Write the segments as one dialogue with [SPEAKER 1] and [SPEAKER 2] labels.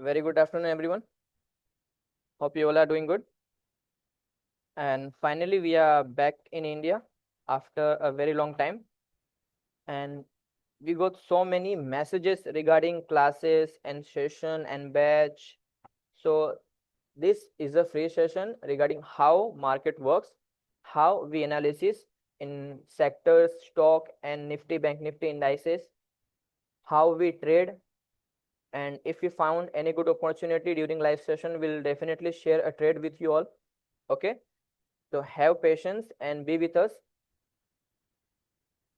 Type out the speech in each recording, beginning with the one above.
[SPEAKER 1] Very good afternoon, everyone. Hope you all are doing good. And finally, we are back in India after a very long time. And we got so many messages regarding classes and session and batch. So this is a free session regarding how market works, how we analysis in sectors, stock and Nifty, Bank Nifty indices, how we trade, and if we found any good opportunity during live session, we'll definitely share a trade with you all. Okay, so have patience and be with us.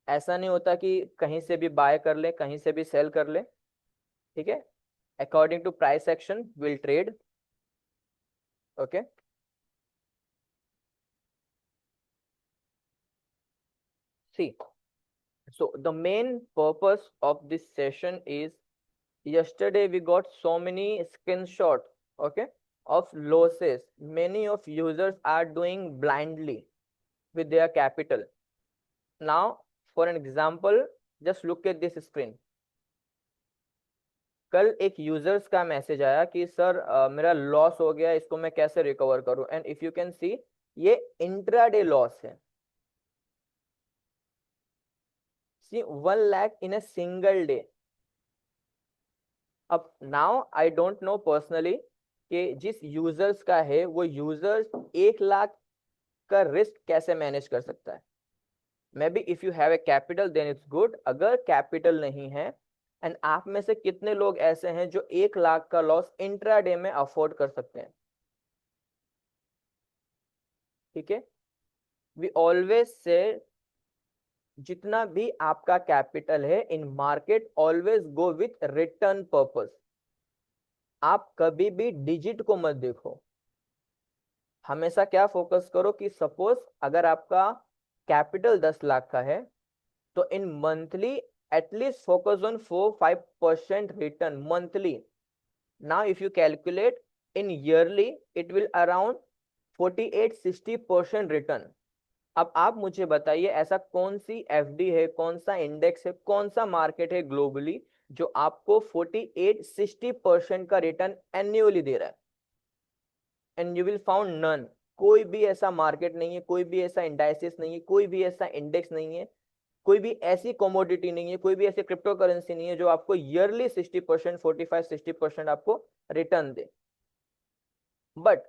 [SPEAKER 1] ऐसा नहीं होता कि कहीं से भी bye कर ले, कहीं से भी सेल कर ले. ठीक है, according to price action will trade. Okay, see, so the main purpose of this session is, yesterday we got so many screenshot, okay, of losses many of users are doing blindly with their capital. Now for an example, just look at this screen. कल एक users का message आया कि sir मेरा loss हो गया, इसको मैं कैसे रिकवर करूं. And if you can see, ये इंट्राडे लॉस है. सी 1 लाख इन अ सिंगल डे. अब now I don't know personally कि जिस यूजर्स का है वो यूजर्स 1 लाख का रिस्क कैसे मैनेज कर सकता है. Maybe if you have a capital then it's good. अगर कैपिटल नहीं है, एंड आप में से कितने लोग ऐसे हैं जो 1 लाख का लॉस इंट्राडे में अफोर्ड कर सकते हैं. ठीक है, वी ऑलवेज से जितना भी आपका कैपिटल है इन market, always go with return purpose. आप कभी भी डिजिट को मत देखो. हमेशा क्या फोकस करो कि सपोज अगर आपका कैपिटल 10 लाख का है तो इन monthly at least focus on 4-5% return monthly. Now if you calculate in yearly it will around 48-60% return. अब आप मुझे बताइए ऐसा कौन सी एफडी है, कौन सा इंडेक्स है, कौन सा मार्केट है ग्लोबली जो आपको 48-60% का रिटर्न एन्युअली दे रहा है. And you will found none. कोई भी ऐसा मार्केट नहीं है, कोई भी ऐसा इंडाइसिस नहीं है, कोई भी ऐसा इंडेक्स नहीं है, कोई भी ऐसी कमोडिटी नहीं है, कोई भी ऐसी क्रिप्टो करेंसी नहीं है जो आपको ईयरली 60%, 45-60% आपको return they. But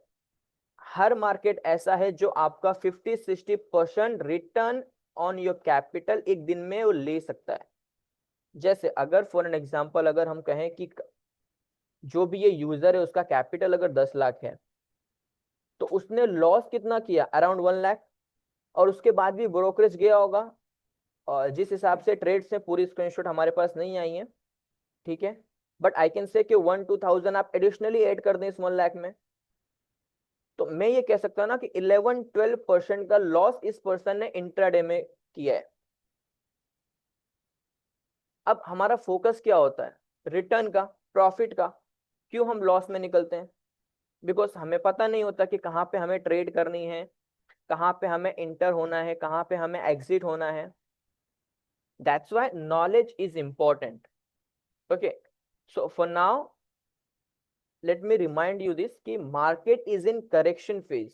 [SPEAKER 1] her market ऐसा है जो आपका 50-60% रिटर्न ऑन योर कैपिटल एक दिन में वो ले सकता है. जैसे अगर फॉर एन एग्जांपल अगर हम कहें कि जो भी ये यूजर है उसका कैपिटल अगर 10 लाख है तो उसने लॉस कितना किया, अराउंड 1 लाख. और उसके बाद भी ब्रोकरेज गया होगा, और जिस हिसाब से ट्रेड से पूरी स्क्रीनशॉट हमारे पास नहीं आई है. ठीक है, बट आई कैन से कि 1-2,000 आप एडिशनली ऐड कर दें इस 1 लाख में, तो मैं ये कह सकता हूं ना कि 11-12% का लॉस इस पर्सन ने इंट्राडे में किया है. अब हमारा फोकस क्या होता है, रिटर्न का, प्रॉफिट का. क्यों हम लॉस में निकलते हैं? बिकॉज हमें पता नहीं होता कि कहाँ पे हमें ट्रेड करनी है, कहाँ पे हमें इंटर होना है, कहाँ पे हमें एग्जिट होना है. That's why knowledge is important. Okay, so for now let me remind you this कि market is in correction phase.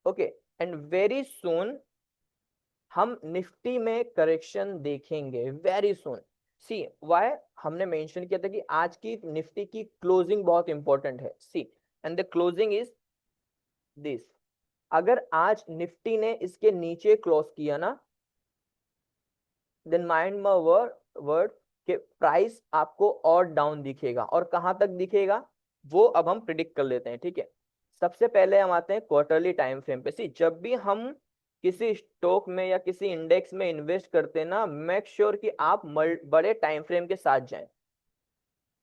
[SPEAKER 1] okay, and very soon हम निफ्टी में करेक्शन देखेंगे वेरी सुन. सी वाई हमने मेंशन किया था कि आज की निफ्टी की क्लोजिंग बहुत इंपॉर्टेंट है. See and the closing is this. अगर आज निफ्टी ने इसके नीचे क्लोज किया ना, देन माइंड माय वर्ड कि प्राइस आपको और डाउन दिखेगा. और कहां तक दिखेगा वो अब हम प्रिडिक्ट कर लेते हैं. ठीक है, सबसे पहले हम आते हैं क्वार्टरली टाइम फ्रेम पे. सी जब भी हम किसी स्टॉक में या किसी इंडेक्स में इन्वेस्ट करते हैं ना, मेक श्योर कि आप बड़े टाइम फ्रेम के साथ जाएं.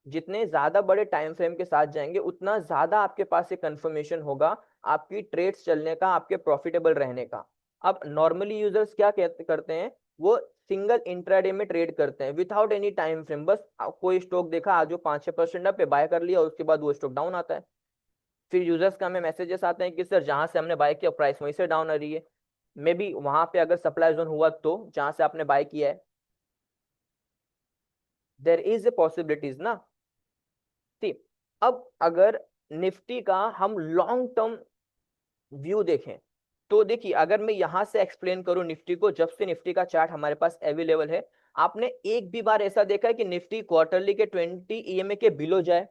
[SPEAKER 1] जितने ज्यादा बड़े टाइम फ्रेम के साथ जाएंगे उतना ज्यादा आपके पास एक कंफर्मेशन होगा आपकी ट्रेड्स चलने का, आपके प्रॉफिटेबल रहने का. अब नॉर्मली यूजर्स क्या करते हैं, वो सिंगल इंट्राडे में ट्रेड करते हैं विदाउट एनी टाइम फ्रेम. बस कोई स्टॉक देखा आज वो 5-6% अप पे बाय कर लिया, उसके बाद वो स्टॉक डाउन आता है. फिर यूजर्स का हमें मैसेजेस आते हैं कि सर जहां से हमने बाय किया प्राइस वहीं से डाउन आ रही है. मे बी वहां पे अगर सप्लाई जोन हुआ तो जहां से आपने बाय किया है, देयर इज ए पॉसिबिलिटीज ना. ठीक, अब अगर निफ्टी का हम लॉन्ग टर्म व्यू देखें तो देखिए, अगर मैं यहां से एक्सप्लेन करूं निफ्टी को, जब से निफ्टी का चार्ट हमारे पास अवेलेबल है, आपने एक भी बार ऐसा देखा है कि निफ्टी क्वार्टरली के 20 ईएमए के बिलो जाए?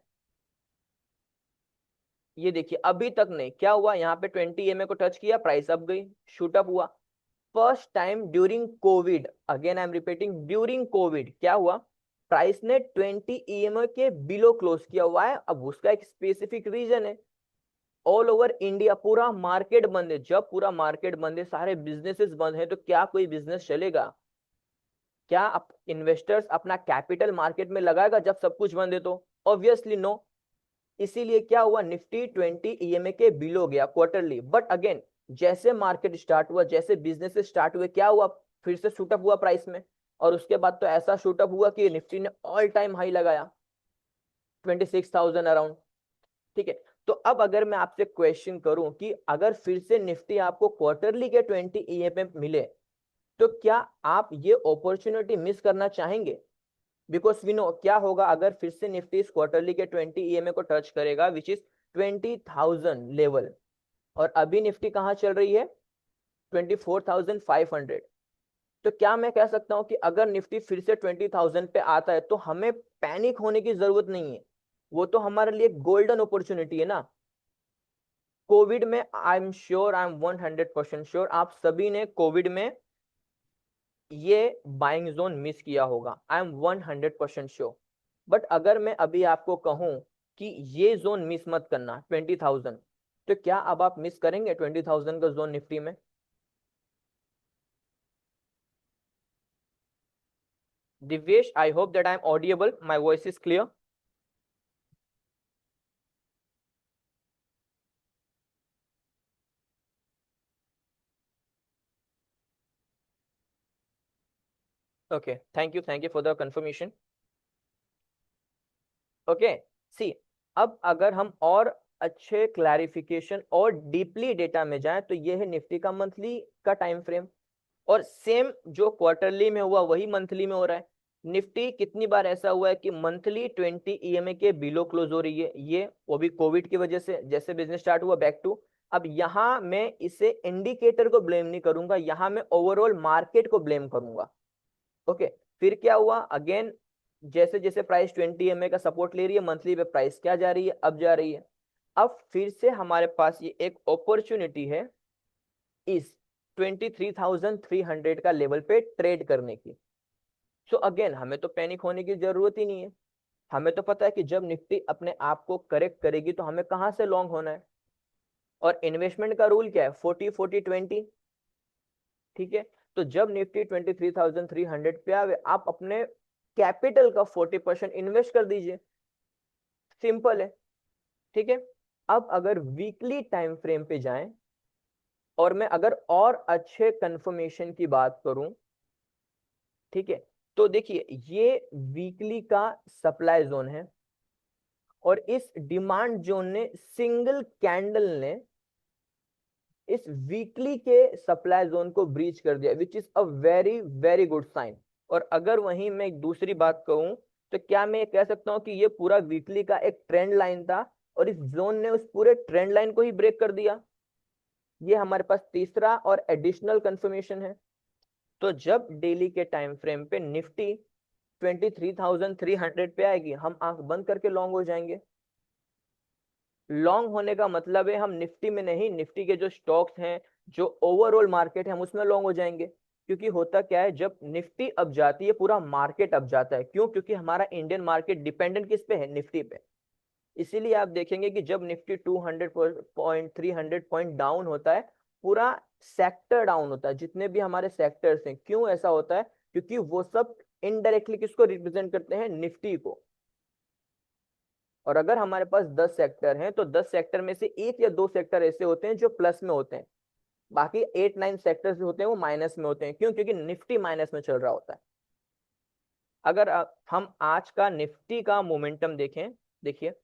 [SPEAKER 1] ये देखिए, अभी तक नहीं। क्या हुआ, यहाँ पे 20 ईएमए को टच किया, प्राइस अप गई, शूट अप हुआ। First time during Covid, again I am repeating, during Covid क्या हुआ, प्राइस ने 20 ईएमए के बिलो क्लोज किया हुआ है। अब उसका एक स्पेसिफिक रीजन है, ऑल ओवर इंडिया पूरा मार्केट बंद है। जब पूरा मार्केट बंद है, सारे बिजनेसेस बंद है, तो क्या कोई बिजनेस चलेगा? क्या इन्वेस्टर्स अपना कैपिटल मार्केट में लगाएगा जब सब कुछ बंद है? तो ऑब्वियसली नो। इसीलिए क्या हुआ, निफ्टी 20 ईएमए के बिलो गया क्वार्टरली। बट अगेन, जैसे मार्केट स्टार्ट हुआ, जैसे बिजनेस स्टार्ट हुए, क्या हुआ, फिर से शूटअप हुआ प्राइस में। और उसके बाद तो ऐसा शूटअप हुआ कि निफ्टी ने ऑल टाइम हाई लगाया 26,000 अराउंड। ठीक है, तो अब अगर मैं आपसे क्वेश्चन करूं कि अगर फिर से निफ्टी आपको क्वार्टरली के 20 ईएमए मिले, तो क्या आप ये अपॉर्चुनिटी मिस करना चाहेंगे? बिकॉज वी नो क्या होगा अगर फिर से निफ्टी इस क्वार्टरली के 20 ईएमए को टच करेगा, विच इज 20,000 लेवल। और अभी निफ्टी कहां चल रही है, 24,500। तो क्या मैं कह सकता हूं कि अगर निफ्टी फिर से 20,000 पे आता है तो हमें पैनिक होने की जरूरत नहीं है? वो तो हमारे लिए गोल्डन अपॉर्चुनिटी है ना। कोविड में I am sure, I am 100% sure, आप सभी ने कोविड में ये बाइंग जोन मिस किया होगा, आई एम 100% श्योर। बट अगर मैं अभी आपको कहूं कि ये जोन मिस मत करना 20,000, तो क्या अब आप मिस करेंगे 20,000 का जोन निफ्टी में? Divyesh, I hope that I am audible, my voice is clear. Okay, thank you for the confirmation. Okay, see, अब अगर हम और अच्छे क्लैरिफिकेशन और डीपली डेटा में जाएं, तो ये है निफ्टी का मंथली का टाइम फ्रेम। और सेम जो क्वार्टरली में हुआ वही मंथली में हो रहा है। निफ्टी कितनी बार ऐसा हुआ है कि मंथली 20 ईएमए के बिलो क्लोज हो रही है, ये वो भी कोविड की वजह से, जैसे बिजनेस स्टार्ट हुआ बैक टू। अब यहां मैं इसे इंडिकेटर को ब्लेम नहीं करूंगा, यहां मैं ओवरऑल मार्केट को ब्लेम करूंगा। ओके, फिर क्या हुआ, अगेन जैसे जैसे प्राइस 20 ईएमए का सपोर्ट ले रही है, मंथली पे प्राइस क्या जा रही है, अब जा रही है। अब फिर से हमारे पास ये एक अपॉर्चुनिटी है इस 23,300 का लेवल पे ट्रेड करने की। सो अगेन, हमें तो पैनिक होने की जरूरत ही नहीं है। हमें तो पता है कि जब निफ्टी अपने आप को करेक्ट करेगी तो हमें कहां से लॉन्ग होना है। और इन्वेस्टमेंट का रूल क्या है, 40-40-20। ठीक है, तो जब निफ्टी 23,300 पे आवे, आप अपने कैपिटल का 40% इन्वेस्ट कर दीजिए, सिंपल है। ठीक है, अब अगर वीकली टाइम फ्रेम पे जाएं और मैं अगर और अच्छे कंफर्मेशन की बात करूं, ठीक है, तो देखिए ये वीकली का सप्लाई जोन है। और इस डिमांड जोन ने, सिंगल कैंडल ने इस वीकली के सप्लाई जोन को ब्रीच कर दिया, which is a very very good sign. और अगर वहीं मैं एक दूसरी बात कहूं, तो क्या मैं कह सकता हूं कि ये पूरा वीकली का एक ट्रेंड लाइन था और इस जोन ने उस पूरे ट्रेंड लाइन को ही ब्रेक कर दिया? ये हमारे पास तीसरा और एडिशनल कंफर्मेशन है। तो जब डेली के टाइम फ्रेम पे निफ्टी 23,300 पे आएगी, हम आंख बंद करके लॉन्ग हो जाएंगे। लॉन्ग होने का मतलब है हम निफ्टी में नहीं, निफ्टी के जो स्टॉक्स हैं, जो ओवरऑल मार्केट है, हम उसमें लॉन्ग हो जाएंगे। क्योंकि होता क्या है, जब निफ्टी अप जाती है पूरा मार्केट अप जाता है। क्यों? क्योंकि हमारा इंडियन मार्केट डिपेंडेंट किस पे है, निफ्टी पे। इसीलिए आप देखेंगे कि जब निफ्टी 200 पॉइंट 300 पॉइंट डाउन होता है, पूरा सेक्टर डाउन होता है, जितने भी हमारे सेक्टर्स हैं। क्यों ऐसा होता है? क्योंकि वो सब इनडायरेक्टली किसको रिप्रेजेंट करते हैं, निफ्टी को। और अगर हमारे पास 10 सेक्टर हैं, तो 10 सेक्टर में से एक या दो सेक्टर ऐसे होते हैं जो प्लस में होते हैं, बाकी 8-9 सेक्टर्स जो होते हैं वो माइनस में होते हैं। क्यों? क्योंकि निफ्टी माइनस में चल रहा होता है। अगर हम आज का निफ्टी का मोमेंटम देखें, देखिए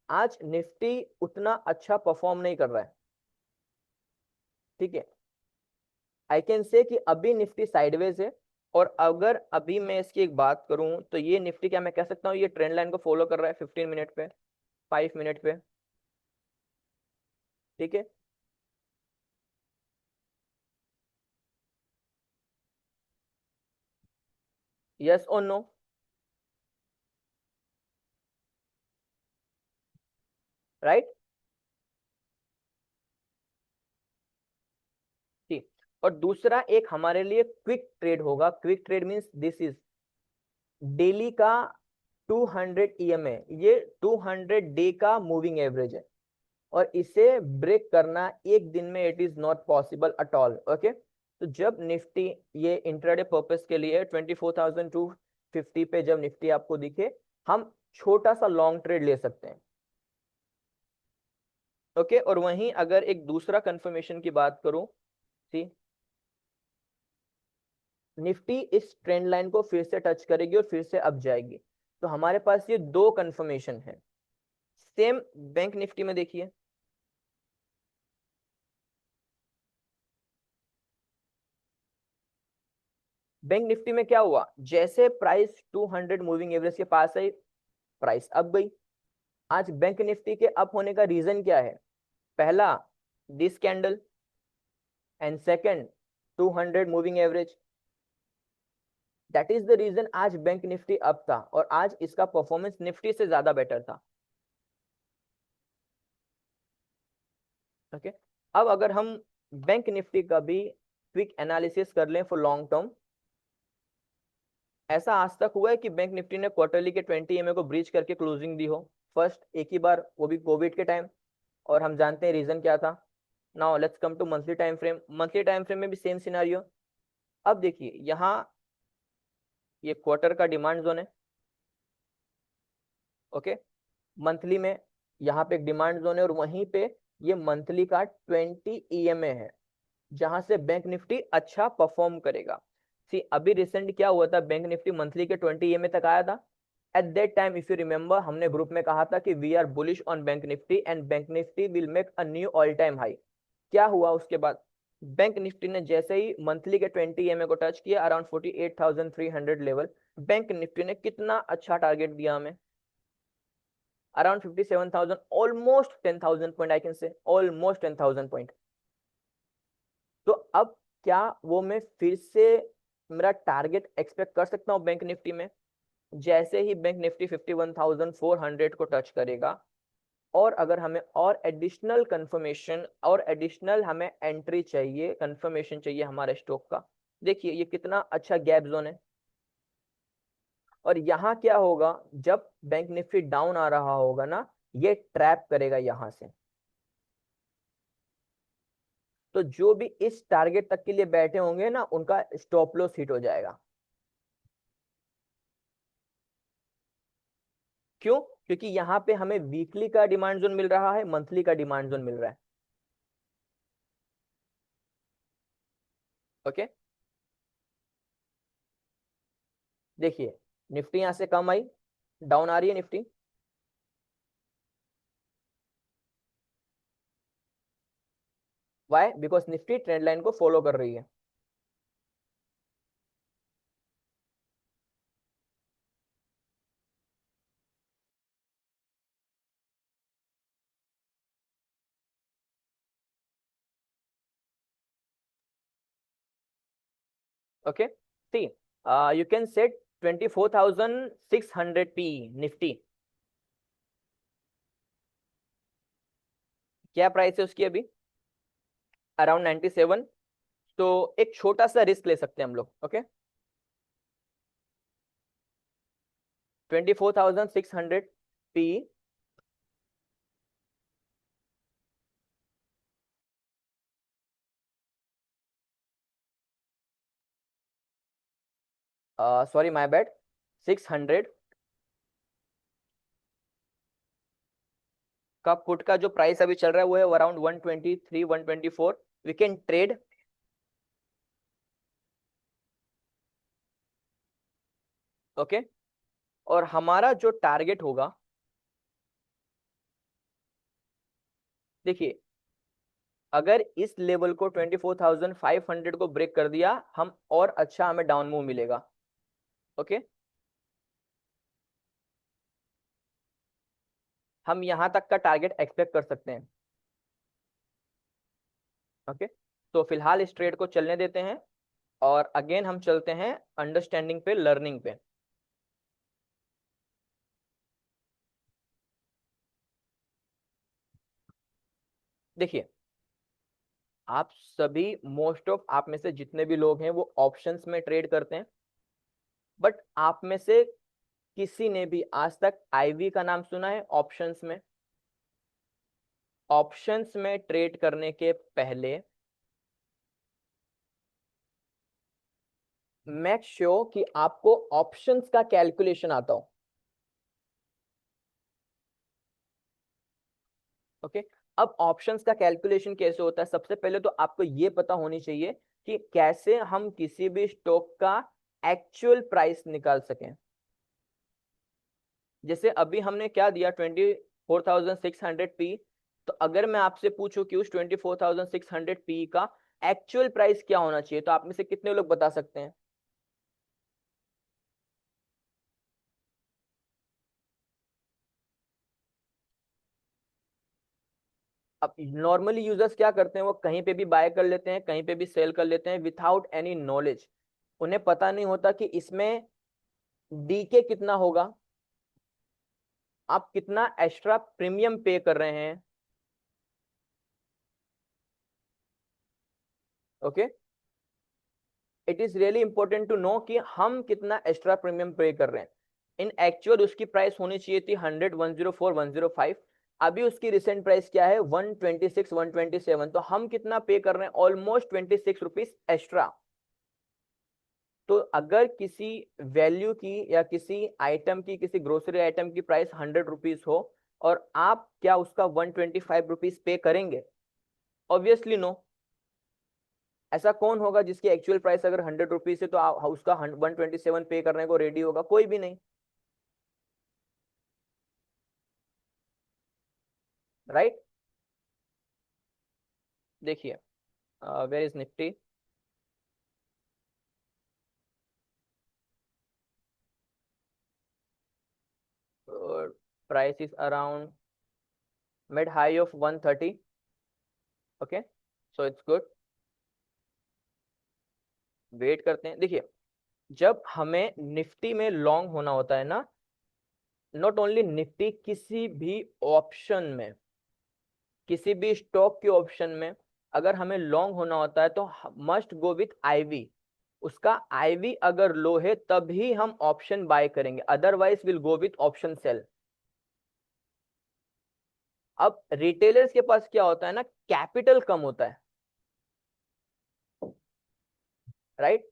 [SPEAKER 1] आज निफ्टी उतना अच्छा परफॉर्म नहीं कर रहा है। ठीक है, आई कैन से कि अभी निफ्टी साइडवेज है और अगर अभी मैं इसकी एक बात करूं तो ये निफ्टी क्या मैं कह सकता हूँ ये ट्रेंड लाइन को फॉलो कर रहा है 15 मिनट पे, 5 मिनट पे, ठीक है। यस और नो? राइट, ठीक। और दूसरा एक हमारे लिए क्विक ट्रेड होगा। Quick trade means this is daily का 200 ईएमए, ये 200 डे का मूविंग एवरेज है, और इसे ब्रेक करना एक दिन में it is not possible at all. Okay, तो जब निफ्टी ये इंट्राडे पर्पस के लिए 24,250 पे जब निफ्टी आपको दिखे, हम छोटा सा लॉन्ग ट्रेड ले सकते हैं। ओके, और वहीं अगर एक दूसरा कंफर्मेशन की बात करूं, सी निफ्टी इस ट्रेंड लाइन को फिर से टच करेगी और फिर से अप जाएगी, तो हमारे पास ये दो कंफर्मेशन है। सेम बैंक निफ्टी में देखिए, बैंक निफ्टी में क्या हुआ, जैसे प्राइस 200 मूविंग एवरेज के पास आई, प्राइस अप गई। आज बैंक निफ्टी के अप होने का रीजन क्या है? पहला, this candle, and second 200 moving average. That is the reason आज बैंक निफ्टी अप था, और आज इसका परफॉर्मेंस निफ्टी से ज्यादा बेटर था। ओके, अब अगर हम बैंक निफ्टी का भी क्विक एनालिसिस कर लें फॉर लॉन्ग टर्म, ऐसा आज तक हुआ है कि बैंक निफ्टी ने क्वार्टरली के 20 ईएमए को ब्रीच करके क्लोजिंग दी हो, फर्स्ट एक ही बार, वो भी कोविड के टाइम, और हम जानते हैं रीजन क्या था। Now let's come to monthly time frame. Monthly time frame में भी सेम सिनारियो। अब देखिए यहाँ ये क्वार्टर का डिमांड जोन है, ओके, मंथली में यहाँ पे एक डिमांड जोन है, और वहीं पे ये मंथली का 20 ईएमए है, जहां से बैंक निफ्टी अच्छा परफॉर्म करेगा। सी अभी रिसेंट क्या हुआ था, बैंक निफ्टी मंथली के 20 ईएमए तक आया था। At that time if you remember, हमने ग्रुप में कहा था कि we are bullish on bank Nifty and bank Nifty will make a new all time high. क्या हुआ उसके बाद? बैंक निफ्टी ने जैसे ही मंथली के 20 ईएमए को टच किया, अराउंड 48,300 लेवल, बैंक निफ्टी ने कितना अच्छा टारगेट दिया हमें, around 57,000, almost 10,000 point, I can से ऑलमोस्ट 10,000 पॉइंट। तो अब क्या वो मैं फिर से मेरा टारगेट एक्सपेक्ट कर सकता हूँ बैंक निफ्टी में? जैसे ही बैंक निफ्टी 51,400 को टच करेगा, और अगर हमें और एडिशनल कंफर्मेशन और एडिशनल हमें एंट्री चाहिए, कंफर्मेशन चाहिए हमारे स्टॉक का, देखिए ये कितना अच्छा गैप जोन है। और यहाँ क्या होगा, जब बैंक निफ्टी डाउन आ रहा होगा ना, ये ट्रैप करेगा यहां से। तो जो भी इस टारगेट तक के लिए बैठे होंगे ना, उनका स्टॉप लॉस हिट हो जाएगा। क्यों? क्योंकि यहाँ पे हमें वीकली का डिमांड जोन मिल रहा है, मंथली का डिमांड जोन मिल रहा है। ओके, देखिए निफ्टी यहां से कम आई, डाउन आ रही है Nifty. Why? Because Nifty trend line को फॉलो कर रही है। Okay, see you can set 24,600 PE Nifty. क्या प्राइस है उसकी अभी? अराउंड 97। तो एक छोटा सा रिस्क ले सकते हैं हम लोग। Okay, 24,600 P. Sorry my bad, 600 का पुट का जो प्राइस अभी चल रहा है वो है around 123, 124। We can trade. Okay, और हमारा जो टारगेट होगा, देखिए अगर इस लेवल को 24,500 को ब्रेक कर दिया हम और अच्छा हमें डाउन मूव मिलेगा। ओके, हम यहां तक का टारगेट एक्सपेक्ट कर सकते हैं। ओके, तो फिलहाल इस ट्रेड को चलने देते हैं और अगेन हम चलते हैं अंडरस्टैंडिंग पे, लर्निंग पे। देखिए, आप सभी, मोस्ट ऑफ आप में से जितने भी लोग हैं वो ऑप्शंस में ट्रेड करते हैं, बट आप में से किसी ने भी आज तक आईवी का नाम सुना है ऑप्शंस में? ऑप्शंस में ट्रेड करने के पहले मेक श्योर कि आपको ऑप्शंस का कैलकुलेशन आता हो। ओके, अब ऑप्शंस का कैलकुलेशन कैसे होता है? सबसे पहले तो आपको ये पता होनी चाहिए कि कैसे हम किसी भी स्टॉक का एक्चुअल प्राइस निकाल सकें। जैसे अभी हमने क्या दिया, 24,600 पी। तो अगर मैं आपसे पूछूं कि उस 24,600 पी का एक्चुअल प्राइस क्या होना चाहिए, तो आप में से कितने लोग बता सकते हैं? अब नॉर्मली यूजर्स क्या करते हैं, वो कहीं पे भी बाय कर लेते हैं, कहीं पे भी सेल कर लेते हैं विथआउट एनी नॉलेज। उन्हें पता नहीं होता कि इसमें डीके कितना होगा, आप कितना एक्स्ट्रा प्रीमियम पे कर रहे हैं। Okay, it is really important to know कि हम कितना एक्स्ट्रा प्रीमियम पे कर रहे हैं। इन एक्चुअल उसकी प्राइस होनी चाहिए थी 100, 104, 105। अभी उसकी रिसेंट प्राइस क्या है, 126, 127। तो हम कितना पे कर रहे हैं, ऑलमोस्ट 26 रुपीज एक्स्ट्रा। तो अगर किसी वैल्यू की या किसी आइटम की, किसी ग्रोसरी आइटम की प्राइस 100 रुपीज हो और आप क्या उसका 125 रुपीज पे करेंगे? Obviously no. ऐसा कौन होगा जिसकी एक्चुअल प्राइस अगर 100 रुपीज है तो उसका 127 पे करने को रेडी होगा? कोई भी नहीं, राइट? देखिए, where is Nifty? Price is around mid high of 130। Okay, so it's good. Wait करते हैं। देखिए, जब हमें निफ्टी में लॉन्ग होना होता है ना, नॉट ओनली निफ्टी, किसी भी ऑप्शन में, किसी भी स्टॉक के ऑप्शन में अगर हमें लॉन्ग होना होता है तो मस्ट गो विथ आईवी। उसका आईवी अगर लो है तभी हम ऑप्शन बाय करेंगे, otherwise will go with option sell. अब रिटेलर्स के पास क्या होता है ना, कैपिटल कम होता है, राइट?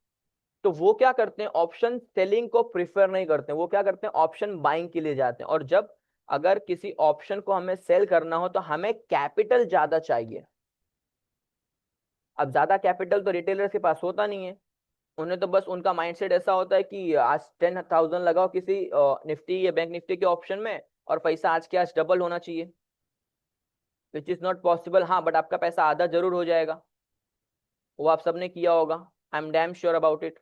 [SPEAKER 1] तो वो क्या करते हैं, ऑप्शन सेलिंग को प्रिफर नहीं करते हैं, वो क्या करते हैं, ऑप्शन बाइंग के लिए जाते हैं। और जब अगर किसी ऑप्शन को हमें सेल करना हो तो हमें कैपिटल ज्यादा चाहिए। अब ज्यादा कैपिटल तो रिटेलर्स के पास होता नहीं है। उन्हें तो बस उनका माइंडसेट ऐसा होता है कि आज 10,000 लगाओ किसी निफ्टी या बैंक निफ्टी के ऑप्शन में और पैसा आज के आज डबल होना चाहिए, विच इज नॉट पॉसिबल। हाँ, बट आपका पैसा आधा जरूर हो जाएगा। वो आप सबने किया होगा, I am damn sure about it.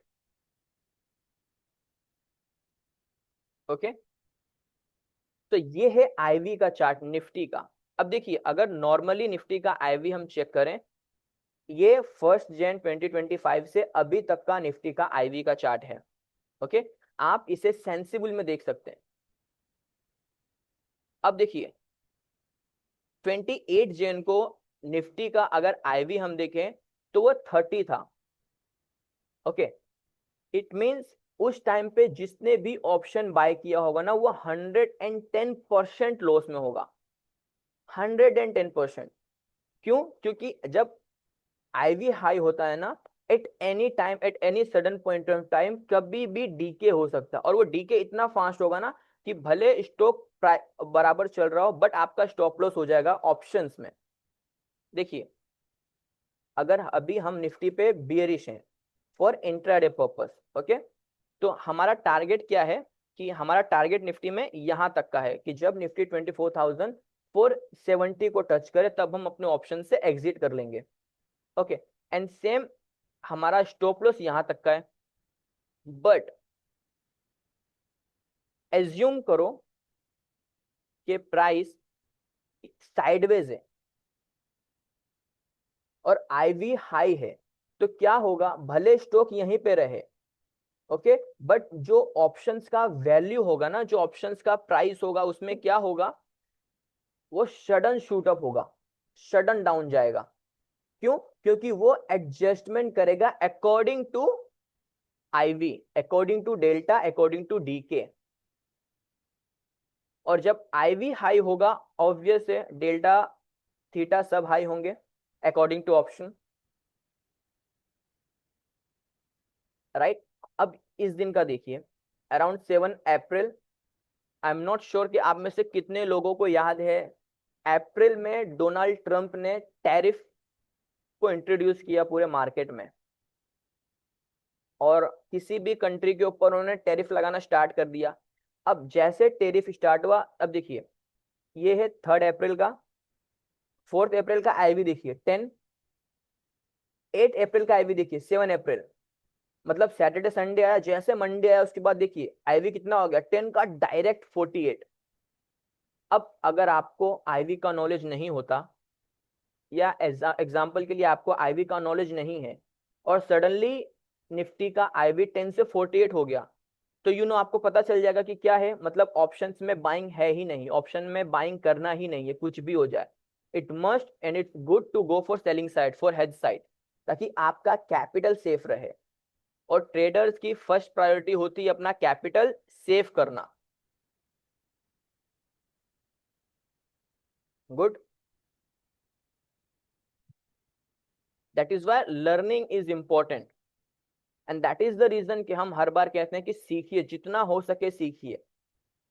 [SPEAKER 1] Okay, तो ये है आईवी का चार्ट निफ्टी का। अब देखिए, अगर नॉर्मली निफ्टी का आईवी हम चेक करें, ये 1 जनवरी 2025 से अभी तक का निफ्टी का आईवी का चार्ट है। ओके, आप इसे सेंसिबल में देख सकते हैं। अब देखिए, 28 जनवरी को निफ्टी का अगर आईवी हम देखें तो वो 30 था। ओके, इट मीन्स उस टाइम पे जिसने भी ऑप्शन बाय किया होगा ना, वो 110% लॉस में होगा। 110%। क्यों? क्योंकि जब आईवी हाई होता है ना, at any time, at any sudden point of time, कभी भी डीके हो सकता है। और वो डीके इतना फास्ट होगा ना कि भले स्टॉक बराबर चल रहा हो बट आपका स्टॉप लॉस हो जाएगा ऑप्शंस में। देखिए, अगर अभी हम निफ्टी पे बियरिश हैं फॉर इंट्राडे पर्पस, ओके, तो हमारा टारगेट क्या है कि हमारा टारगेट निफ्टी में यहां तक का है कि जब निफ्टी 24,000 470 को टच करे तब हम अपने ऑप्शन से एग्जिट कर लेंगे। ओके, एंड सेम हमारा स्टॉप लॉस यहां तक का है। बट एज्यूम करो कि प्राइस साइडवेज है और आईवी हाई है, तो क्या होगा, भले स्टॉक यहीं पे रहे, ओके, बट जो ऑप्शंस का वैल्यू होगा ना, जो ऑप्शंस का प्राइस होगा, उसमें क्या होगा, वो सडन शूट अप होगा, सडन डाउन जाएगा। क्यों? क्योंकि वो एडजस्टमेंट करेगा according to IV, according to delta, according to decay. और जब आईवी हाई होगा, ऑब्वियस है डेल्टा थीटा सब हाई होंगे अकॉर्डिंग टू ऑप्शन, राइट। अब इस दिन का देखिए, around 7 April, I am not sure कि आप में से कितने लोगों को याद है, अप्रैल में डोनाल्ड ट्रंप ने टैरिफ को इंट्रोड्यूस किया पूरे मार्केट में, और किसी भी कंट्री के ऊपर उन्होंने टैरिफ लगाना स्टार्ट कर दिया। अब जैसे टैरिफ स्टार्ट हुआ, अब देखिए ये है 3 अप्रैल का, 4 अप्रैल का आईवी देखिए 10, 8 अप्रैल का आईवी देखिए 7 अप्रैल, मतलब सैटरडे संडे आया, जैसे मंडे आया उसके बाद देखिए आईवी कितना हो गया, 10 का डायरेक्ट 48। अब अगर आपको आईवी का नॉलेज नहीं होता, या एग्जाम्पल के लिए आपको आईवी का नॉलेज नहीं है, और सडनली निफ्टी का आईवी 10 से 48 हो गया, तो आपको पता चल जाएगा कि क्या है, मतलब ऑप्शंस में बाइंग है ही नहीं, ऑप्शन में बाइंग करना ही नहीं है, कुछ भी हो जाए। It must and it's good to go for selling side, for hedge side, ताकि आपका कैपिटल सेफ रहे। और ट्रेडर्स की फर्स्ट प्रायोरिटी होती है अपना कैपिटल सेव करना। Good, that is why learning is important, and that is the reason कि हम हर बार कहते हैं कि सीखिए, जितना हो सके सीखिए।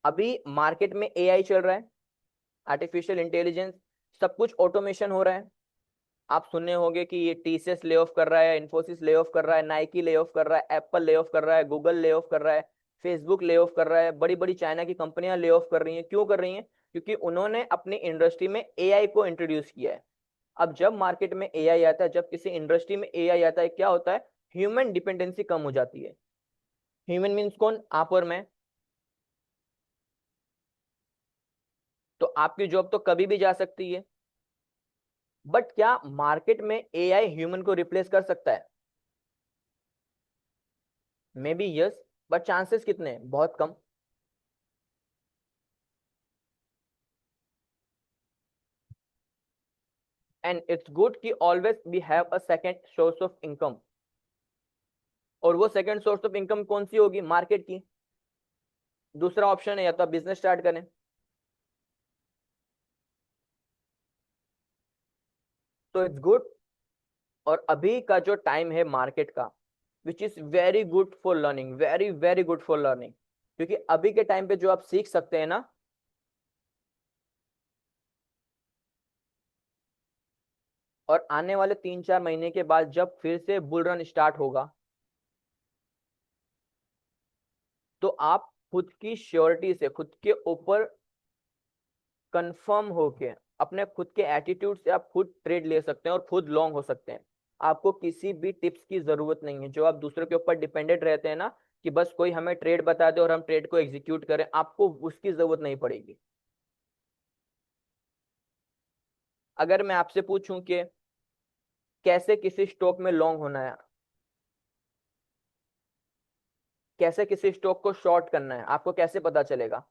[SPEAKER 1] अभी मार्केट में एआई चल रहा है, आर्टिफिशियल इंटेलिजेंस, सब कुछ ऑटोमेशन हो रहा है। आप सुनने होंगे कि ये टीसीएस ले ऑफ कर रहा है, इन्फोसिस ले ऑफ कर रहा है, नाइकी ले ऑफ कर रहा है, एप्पल ले ऑफ कर रहा है, गूगल ले ऑफ कर रहा है, फेसबुक ले ऑफ कर रहा है, बड़ी बड़ी चाइना की कंपनियां ले ऑफ कर रही हैं। क्यों कर रही हैं? क्योंकि उन्होंने अपनी इंडस्ट्री में एआई को इंट्रोड्यूस किया है। अब जब मार्केट में एआई आता है, जब किसी इंडस्ट्री में एआई आता है, क्या होता है, ह्यूमन डिपेंडेंसी कम हो जाती है। ह्यूमन मीन्स कौन? आप और मैं। तो आपकी जॉब तो कभी भी जा सकती है, बट क्या मार्केट में एआई ह्यूमन को रिप्लेस कर सकता है? Maybe yes, but chances कितने हैं? बहुत कम। एंड इट्स गुड कि always we have a second source of income. और वो सेकंड सोर्स ऑफ इनकम कौन सी होगी? मार्केट की। दूसरा ऑप्शन है या तो आप बिजनेस स्टार्ट करें। तो इट्स गुड। और अभी का जो टाइम है मार्केट का, which is very good for learning, very very good for learning, क्योंकि अभी के टाइम पे जो आप सीख सकते हैं ना, और आने वाले 3-4 महीने के बाद जब फिर से बुल रन स्टार्ट होगा, तो आप खुद की श्योरिटी से, खुद के ऊपर कंफर्म होके, अपने खुद के एटीट्यूड से आप खुद ट्रेड ले सकते हैं और खुद लॉन्ग हो सकते हैं। आपको किसी भी टिप्स की जरूरत नहीं है। जो आप दूसरों के ऊपर डिपेंडेंट रहते हैं ना, कि बस कोई हमें ट्रेड बता दे और हम ट्रेड को एग्जीक्यूट करें, आपको उसकी जरूरत नहीं पड़ेगी। अगर मैं आपसे पूछूं कि कैसे किसी स्टॉक में लॉन्ग होना है, कैसे किसी स्टॉक को शॉर्ट करना है, आपको कैसे पता चलेगा?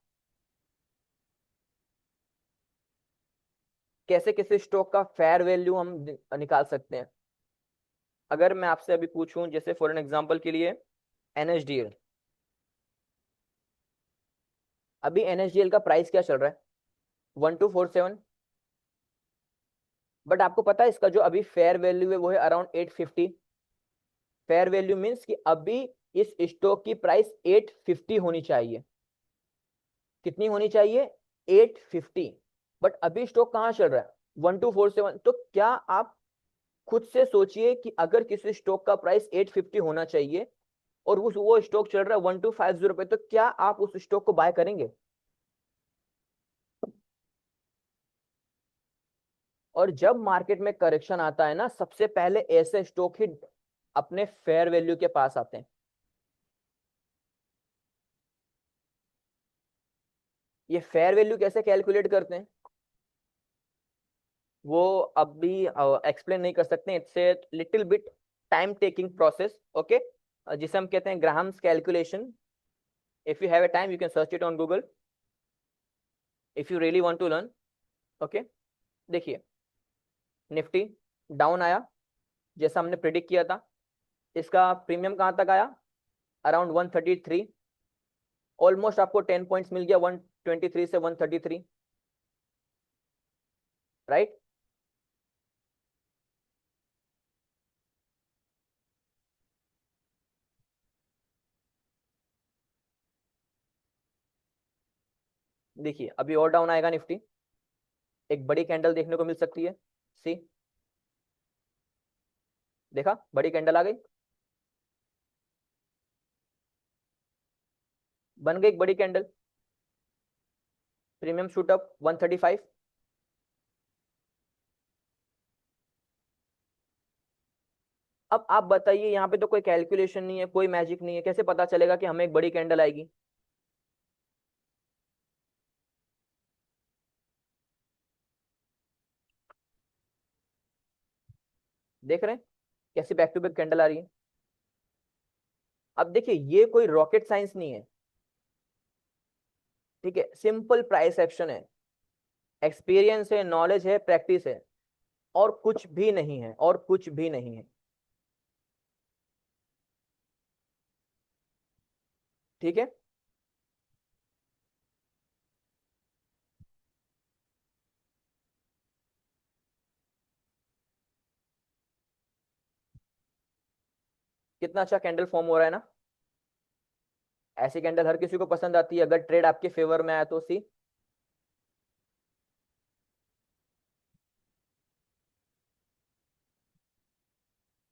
[SPEAKER 1] कैसे किसी स्टॉक का फेयर वैल्यू हम निकाल सकते हैं? अगर मैं आपसे अभी पूछूं, जैसे फॉर एन एग्जांपल के लिए एनएसडीएल, अभी एनएसडीएल का प्राइस क्या चल रहा है? 1247। बट आपको पता है इसका जो अभी फेयर वैल्यू है वो है अराउंड 850। फेयर वैल्यू मीन्स कि अभी इस स्टॉक की प्राइस 850 होनी चाहिए। कितनी होनी चाहिए? 850। बट अभी स्टॉक कहाँ चल रहा है? 1247। तो क्या आप खुद से सोचिए कि अगर किसी स्टॉक का प्राइस 850 होना चाहिए और वो स्टॉक चल रहा है 1250 पे, तो क्या आप उस स्टॉक को बाय करेंगे? और जब मार्केट में करेक्शन आता है ना, सबसे पहले ऐसे स्टॉक ही अपने फेयर वैल्यू के पास आते हैं। ये फेयर वैल्यू कैसे कैलकुलेट करते हैं वो अभी एक्सप्लेन नहीं कर सकते, it's a little bit time taking process, okay, जिसे हम कहते हैं Graham's calculation. If you have a time you can search it on Google if you really want to learn, okay. देखिए, निफ्टी डाउन आया जैसा हमने प्रिडिक्ट किया था। इसका प्रीमियम कहाँ तक आया, अराउंड 133। ऑलमोस्ट आपको 10 पॉइंट्स मिल गया 123 से 133, राइट। देखिए अभी और डाउन आएगा निफ्टी, एक बड़ी कैंडल देखने को मिल सकती है। सी, देखा बड़ी कैंडल आ गई, बन गई एक बड़ी कैंडल, प्रीमियम शूट अप 135। अब आप बताइए, यहाँ पे तो कोई कैलकुलेशन नहीं है, कोई मैजिक नहीं है, कैसे पता चलेगा कि हमें एक बड़ी कैंडल आएगी। देख रहे हैं कैसे बैक टू बैक कैंडल आ रही है। अब देखिए ये कोई रॉकेट साइंस नहीं है, ठीक है, सिंपल प्राइस एक्शन है, एक्सपीरियंस है, नॉलेज है, प्रैक्टिस है, और कुछ भी नहीं है, और कुछ भी नहीं है, ठीक है। कितना अच्छा कैंडल फॉर्म हो रहा है ना। ऐसी कैंडल हर किसी को पसंद आती है, अगर ट्रेड आपके फेवर में आया तो। See,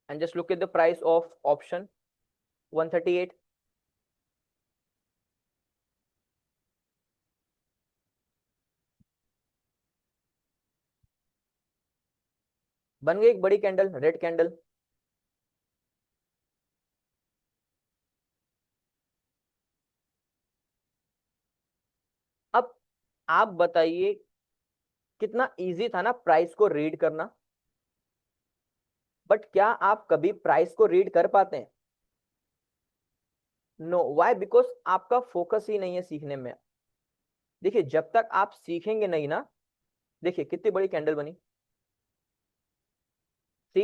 [SPEAKER 1] and just look at the price of option 138। बन गई एक बड़ी कैंडल, रेड कैंडल। अब आप बताइए, कितना इजी था ना प्राइस को रीड करना, बट क्या आप कभी प्राइस को रीड कर पाते हैं? No, why? बिकॉज आपका फोकस ही नहीं है सीखने में। देखिए जब तक आप सीखेंगे नहीं ना, देखिए कितनी बड़ी कैंडल बनी। सी,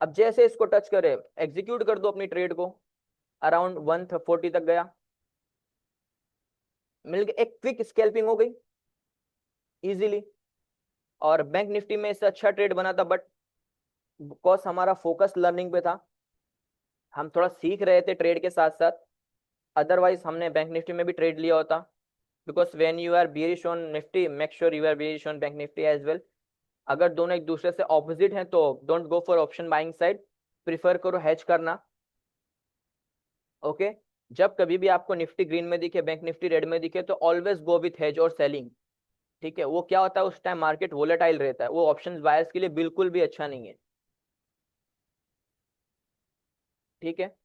[SPEAKER 1] अब जैसे इसको टच करे, एग्जीक्यूट कर दो अपनी ट्रेड को, अराउंड 140 तक गया, मिल गया, एक क्विक स्कैल्पिंग हो गई इजीली। और बैंक निफ्टी में इससे अच्छा ट्रेड बना था, बट बिकॉज हमारा फोकस लर्निंग पे था, हम थोड़ा सीख रहे थे ट्रेड के साथ साथ, अदरवाइज हमने बैंक निफ्टी में भी ट्रेड लिया होता। Because when you are bearish on Nifty, make sure you are bearish on bank Nifty as well. अगर दोनों एक दूसरे से ऑपोजिट हैं तो don't go for option buying side, prefer करो हेज करना, ओके। जब कभी भी आपको निफ्टी ग्रीन में दिखे, बैंक निफ्टी रेड में दिखे, तो ऑलवेज गो विथ हेज और सेलिंग, ठीक है। वो क्या होता है, उस टाइम मार्केट वोलेटाइल रहता है, वो ऑप्शन बायर्स के लिए बिल्कुल भी अच्छा नहीं है, ठीक है।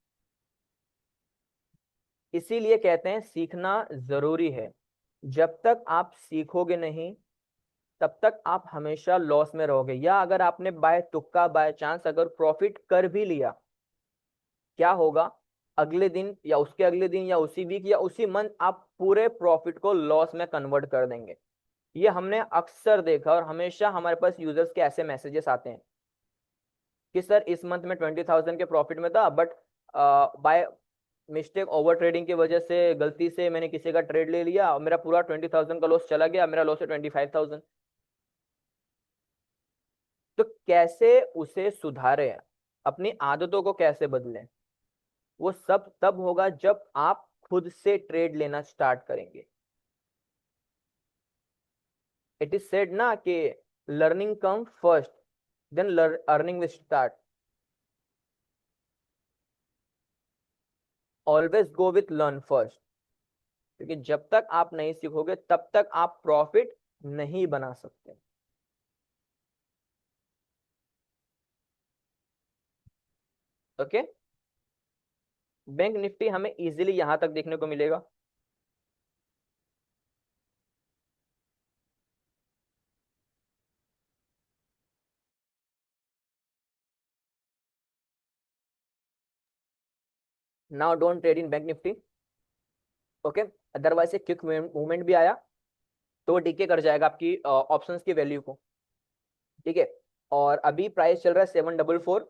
[SPEAKER 1] इसीलिए कहते हैं सीखना जरूरी है। जब तक आप सीखोगे नहीं, तब तक आप हमेशा लॉस में रहोगे। या अगर आपने बाय तुक्का, बाय चांस अगर प्रॉफिट कर भी लिया, क्या होगा, अगले दिन या उसके अगले दिन या उसी वीक या उसी मंथ आप पूरे प्रॉफिट को लॉस में कन्वर्ट कर देंगे। ये हमने अक्सर देखा, और हमेशा हमारे पास यूजर्स के ऐसे मैसेजेस आते हैं कि सर इस मंथ में 20,000 के प्रॉफिट में था, but by mistake over trading की वजह से गलती से मैंने किसी का ट्रेड ले लिया और मेरा पूरा 20,000 का लॉस चला गया, मेरा लॉस है 25,000। तो कैसे उसे सुधारें, अपनी आदतों को कैसे बदलें, वो सब तब होगा जब आप खुद से ट्रेड लेना स्टार्ट करेंगे। इट इज सेड ना कि learning come first, then earning will start. Always go with learn first, क्योंकि जब तक आप नहीं सीखोगे तब तक आप प्रॉफिट नहीं बना सकते। ओके, बैंक निफ्टी हमें इजीली यहां तक देखने को मिलेगा। Now don't trade in bank Nifty. Okay, otherwise से क्विक मूवमेंट भी आया तो वो डीके कर जाएगा आपकी ऑप्शंस की वैल्यू को। ठीक है, और अभी प्राइस चल रहा है 744।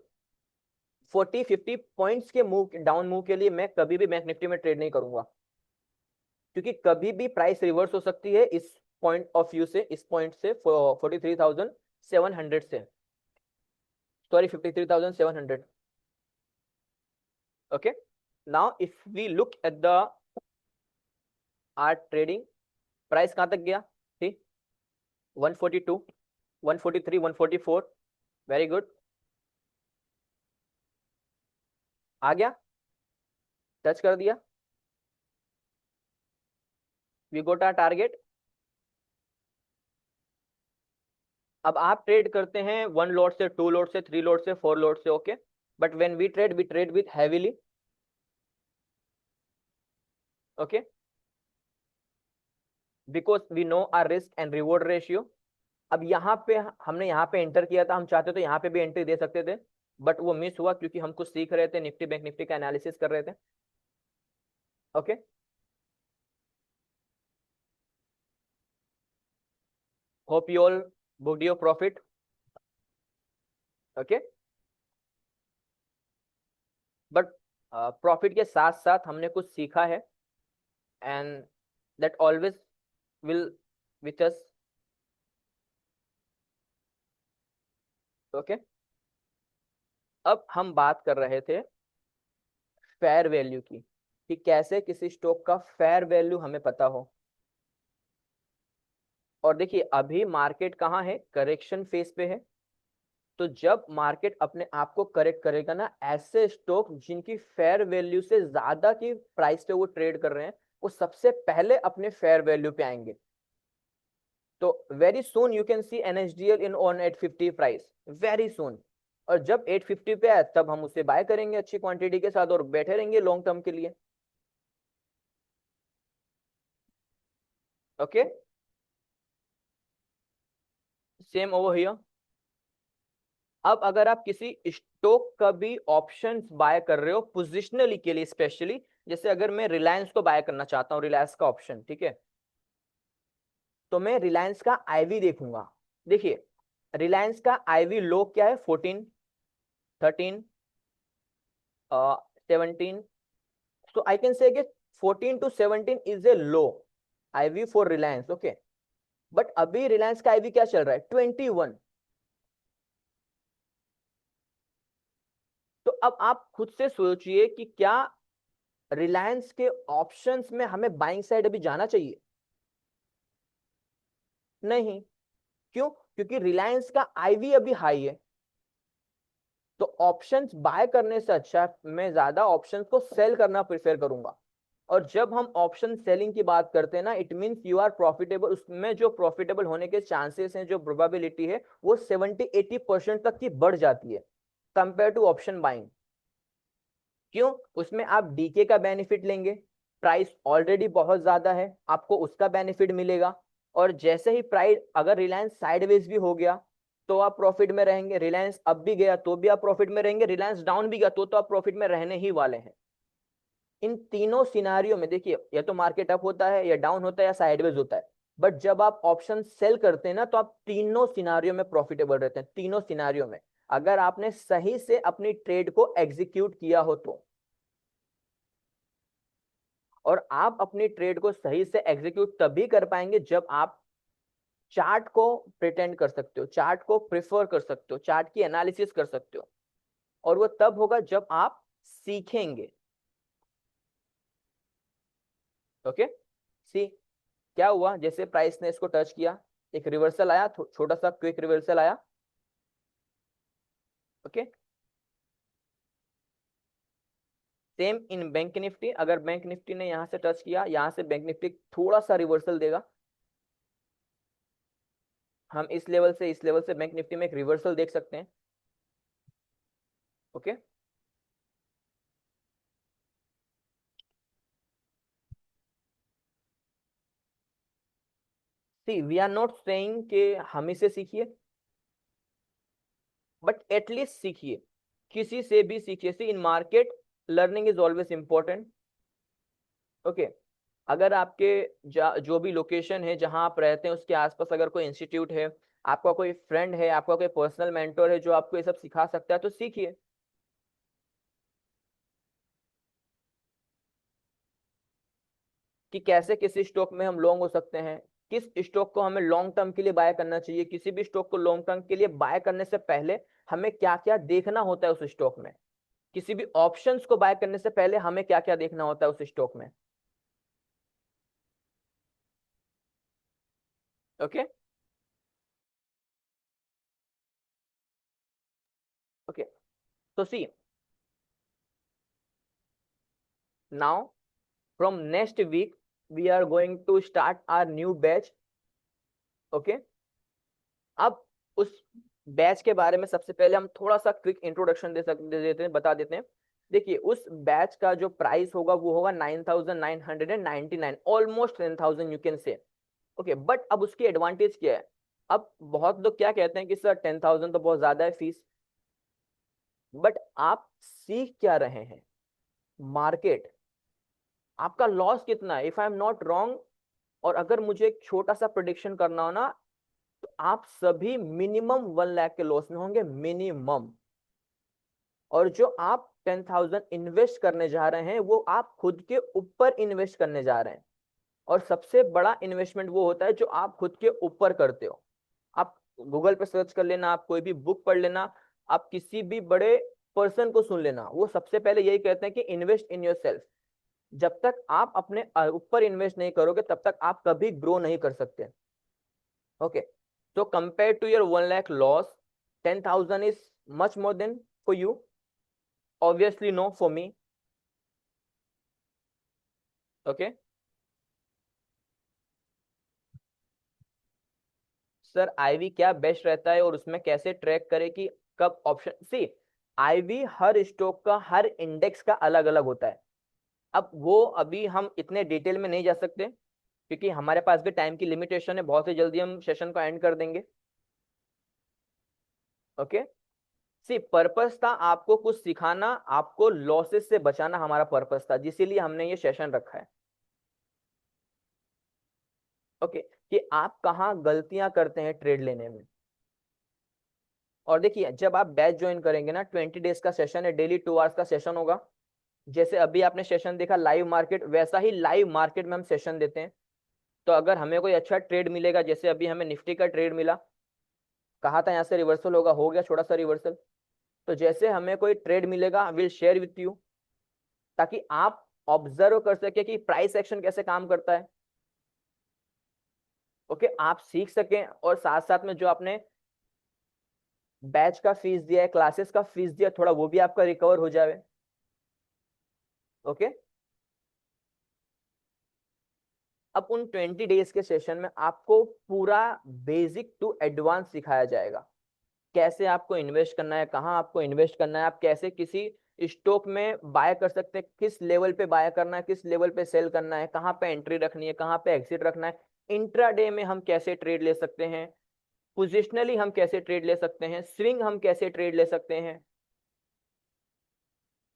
[SPEAKER 1] 40-50 पॉइंट्स के मूव, डाउन मूव के लिए मैं कभी भी बैंक निफ्टी में ट्रेड नहीं करूंगा, क्योंकि कभी भी प्राइस रिवर्स हो सकती है इस पॉइंट ऑफ व्यू से, इस पॉइंट से 43,700 से, sorry 53,700। Okay, now if we look at the our trading, price कहां तक गया? ठीक, 142, 143, 144, वेरी गुड, आ गया, टच कर दिया, वी गोट आवर टारगेट। अब आप ट्रेड करते हैं 1 लॉट से, 2 लॉट से, 3 लॉट से, 4 लॉट से। Okay, but when we trade with heavily. Okay, because we know our risk and reward ratio. अब यहाँ पे हमने यहाँ पे एंटर किया था, हम चाहते तो यहाँ पे भी एंट्री दे सकते थे, बट वो मिस हुआ क्योंकि हम कुछ सीख रहे थे, निफ्टी बैंक निफ्टी का एनालिसिस कर रहे थे। Okay, hope you all booked your profit. Okay, but profit के साथ साथ हमने कुछ सीखा है, and that always will with us. Okay, अब हम बात कर रहे थे फेयर वैल्यू की, कि कैसे किसी स्टॉक का फेयर वैल्यू हमें पता हो। और देखिए अभी मार्केट कहाँ है? करेक्शन फेज पे है। तो जब मार्केट अपने आप को करेक्ट करेगा ना, ऐसे स्टॉक जिनकी फेयर वैल्यू से ज्यादा की प्राइस पे वो ट्रेड कर रहे हैं, वो सबसे पहले अपने फेयर वैल्यू पे आएंगे। तो very soon you can see NSDL in on 850 price, very soon. और जब 850 पे आए तब हम उसे बाय करेंगे अच्छी क्वांटिटी के साथ और बैठे रहेंगे लॉन्ग टर्म के लिए। Okay, same over here. अब अगर आप किसी स्टॉक का भी ऑप्शन बाय कर रहे हो पोजिशनली के लिए स्पेशली, जैसे अगर मैं रिलायंस को बाय करना चाहता हूँ, रिलायंस का ऑप्शन, ठीक है, तो मैं रिलायंस का आईवी देखूंगा। देखिए रिलायंस का आईवी लो क्या है? 14, 13, 17। सो आई कैन से 14 to 17 is a low IV for Reliance. Okay, but अभी रिलायंस का आईवी क्या चल रहा है? 21। तो अब आप खुद से सोचिए कि क्या रिलायंस के ऑप्शंस में हमें बाइंग साइड अभी जाना चाहिए? नहीं। क्यों? क्योंकि रिलायंस का आईवी अभी हाई है। तो ऑप्शंस बाय करने से अच्छा मैं ज्यादा ऑप्शंस को सेल करना प्रेफर करूंगा। और जब हम ऑप्शन सेलिंग की बात करते हैं ना, it means you are profitable. उसमें जो प्रॉफिटेबल होने के चांसेस हैं, जो प्रोबेबिलिटी है, वो 70-80% तक की बढ़ जाती है कंपेयर टू ऑप्शन बाइंग। क्यों? उसमें आप डीके का बेनिफिट लेंगे, प्राइस ऑलरेडी बहुत ज्यादा है, आपको उसका बेनिफिट मिलेगा। और जैसे ही प्राइस, अगर रिलायंस साइडवेज भी हो गया तो आप प्रॉफिट में रहेंगे, रिलायंस अप भी गया तो भी आप प्रॉफिट में रहेंगे, रिलायंस डाउन भी गया तो आप प्रॉफिट में रहने ही वाले हैं। इन तीनों सिनारियों में देखिए, या तो मार्केट अप होता है या डाउन होता है या साइडवेज होता है, बट जब आप ऑप्शन सेल करते हैं ना, तो आप तीनों सिनारियों में प्रॉफिटेबल रहते हैं, तीनों सिनारियों में, अगर आपने सही से अपनी ट्रेड को एग्जीक्यूट किया हो तो। और आप अपनी ट्रेड को सही से एग्जीक्यूट तभी कर पाएंगे जब आप चार्ट को प्रिटेंड कर सकते हो, चार्ट को प्रिफर कर सकते हो, चार्ट की एनालिसिस कर सकते हो। और वो तब होगा जब आप सीखेंगे। ओके, सी क्या हुआ? जैसे प्राइस ने इसको टच किया, एक रिवर्सल आया, छोटा सा क्विक रिवर्सल आया। Okay, same in bank Nifty, अगर बैंक निफ्टी ने यहां से टच किया, यहां से बैंक निफ्टी थोड़ा सा रिवर्सल देगा। हम इस लेवल से इस लेवल से बैंक निफ्टी में एक रिवर्सल देख सकते हैं। Okay, see we are not saying कि हम इसे सीखिए, बट एटलीस्ट सीखिए, किसी से भी सीखिए। See in market learning is always important. Okay, अगर आपके जो भी लोकेशन है जहां आप रहते हैं उसके आसपास अगर कोई इंस्टीट्यूट है, आपका कोई फ्रेंड है, आपका कोई पर्सनल मेंटोर है जो आपको ये सब सिखा सकता है, तो सीखिए। कि कैसे किसी स्टॉक में हम लॉन्ग हो सकते हैं, किस स्टॉक को हमें लॉन्ग टर्म के लिए बाय करना चाहिए, किसी भी स्टॉक को लॉन्ग टर्म के लिए बाय करने से पहले हमें क्या क्या देखना होता है उस स्टॉक में, किसी भी ऑप्शंस को बाय करने से पहले हमें क्या क्या देखना होता है उस स्टॉक में। ओके, ओके, तो see now from next week we are going to start our new batch. Okay, अब उस बैच के बारे में सबसे पहले हम थोड़ा सा क्विक इंट्रोडक्शन दे देते हैं, बता देते हैं। देखिए, उस बैच का जो प्राइस होगा वो होगा 9,999, almost 10,000 you can say. Okay, but अब उसकी एडवांटेज क्या है? अब बहुत लोग क्या कहते हैं कि सर 10,000 तो बहुत ज्यादा है फीस, बट आप सीख क्या रहे हैं? मार्केट, आपका लॉस कितना है? If I am not wrong, और अगर मुझे एक छोटा सा प्रोडिक्शन करना हो ना, तो आप सभी मिनिमम 1 लाख के लॉस में होंगे, मिनिमम। और जो आप 10,000 इन्वेस्ट करने जा रहे हैं वो आप खुद के ऊपर इन्वेस्ट करने जा रहे हैं। और सबसे बड़ा इन्वेस्टमेंट वो होता है जो आप खुद के ऊपर करते हो। आप गूगल पे सर्च कर लेना, आप कोई भी बुक पढ़ लेना, आप किसी भी बड़े पर्सन को सुन लेना, वो सबसे पहले यही कहते हैं कि इन्वेस्ट इन योर सेल्फ। जब तक आप अपने ऊपर इन्वेस्ट नहीं करोगे तब तक आप कभी ग्रो नहीं कर सकते। Okay, so compared to your 1 lakh loss, 10,000 is much more than for you. Obviously, no for me. Okay, sir IV क्या बेस्ट रहता है और उसमें कैसे ट्रैक करें कि कब ऑप्शन सी, आईवी हर स्टॉक का हर इंडेक्स का अलग अलग होता है। अब वो अभी हम इतने डिटेल में नहीं जा सकते क्योंकि हमारे पास भी टाइम की लिमिटेशन है, बहुत ही जल्दी हम सेशन को एंड कर देंगे। ओके, सी पर्पस था आपको कुछ सिखाना, आपको लॉसेस से बचाना हमारा पर्पस था, जिसलिए हमने ये सेशन रखा है। ओके, कि आप कहाँ गलतियां करते हैं ट्रेड लेने में। और देखिए, जब आप बैच ज्वाइन करेंगे ना, 20 डेज का सेशन है, डेली 2 आवर्स का सेशन होगा। जैसे अभी आपने सेशन देखा लाइव मार्केट, वैसा ही लाइव मार्केट में हम सेशन देते हैं। तो अगर हमें कोई अच्छा ट्रेड मिलेगा, जैसे अभी हमें निफ्टी का ट्रेड मिला, कहा था यहाँ से रिवर्सल होगा, हो गया छोटा सा रिवर्सल। तो जैसे हमें कोई ट्रेड मिलेगा विल शेयर विथ यू, ताकि आप ऑब्जर्व कर सके कि प्राइस एक्शन कैसे काम करता है। ओके, आप सीख सकें और साथ साथ में जो आपने बैच का फीस दिया है, क्लासेस का फीस दिया, थोड़ा वो भी आपका रिकवर हो जाए। ओके, अब उन 20 डेज के सेशन में आपको पूरा बेसिक टू एडवांस सिखाया जाएगा। कैसे आपको इन्वेस्ट करना है, कहाँ आपको इन्वेस्ट करना है, आप कैसे किसी स्टॉक में बाय कर सकते हैं, किस लेवल पे बाय करना है, किस लेवल पे सेल करना है, कहाँ पे एंट्री रखनी है, कहाँ पे एग्जिट रखना है, इंट्राडे में हम कैसे ट्रेड ले सकते हैं, पोजिशनली हम कैसे ट्रेड ले सकते हैं, स्विंग हम कैसे ट्रेड ले सकते हैं।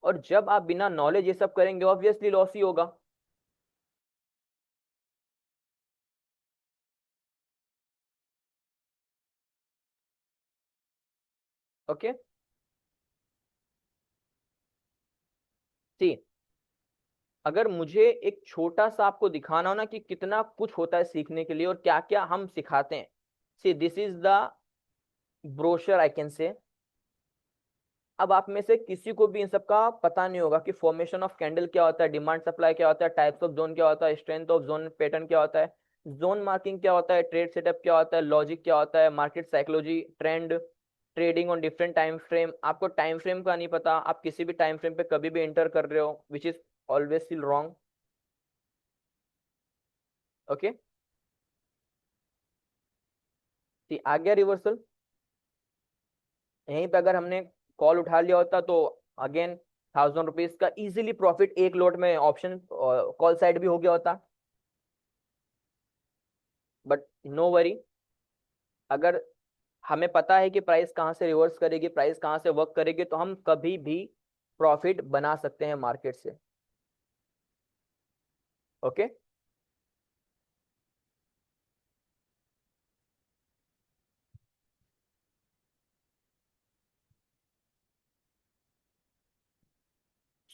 [SPEAKER 1] और जब आप बिना नॉलेज ये सब करेंगे ऑब्वियसली लॉस ही होगा। ओके, सी अगर मुझे एक छोटा सा आपको दिखाना हो ना कि कितना कुछ होता है सीखने के लिए और क्या क्या हम सिखाते हैं, see this is the brochure I can से। अब आप में से किसी को भी इन सब का पता नहीं होगा कि फॉर्मेशन ऑफ कैंडल क्या होता है, डिमांड सप्लाई क्या होता है, टाइप्स ऑफ जोन क्या होता है, स्ट्रेंथ ऑफ जोन पैटर्न क्या होता है, जोन मार्किंग क्या होता है, ट्रेड सेटअप क्या होता है, लॉजिक क्या होता है, market psychology, trend, trading on different time frame. आपको टाइम फ्रेम का नहीं पता, आप किसी भी टाइम फ्रेम पे कभी भी एंटर कर रहे हो, which is always still wrong. Okay, ठीक, आ गया रिवर्सल। यहीं पे अगर हमने कॉल उठा लिया होता तो अगेन 1000 रुपीज का इजीली प्रॉफिट एक लोट में ऑप्शन कॉल साइड भी हो गया होता। बट नो वरी, अगर हमें पता है कि प्राइस कहाँ से रिवर्स करेगी, प्राइस कहाँ से वर्क करेगी, तो हम कभी भी प्रॉफिट बना सकते हैं मार्केट से। Okay.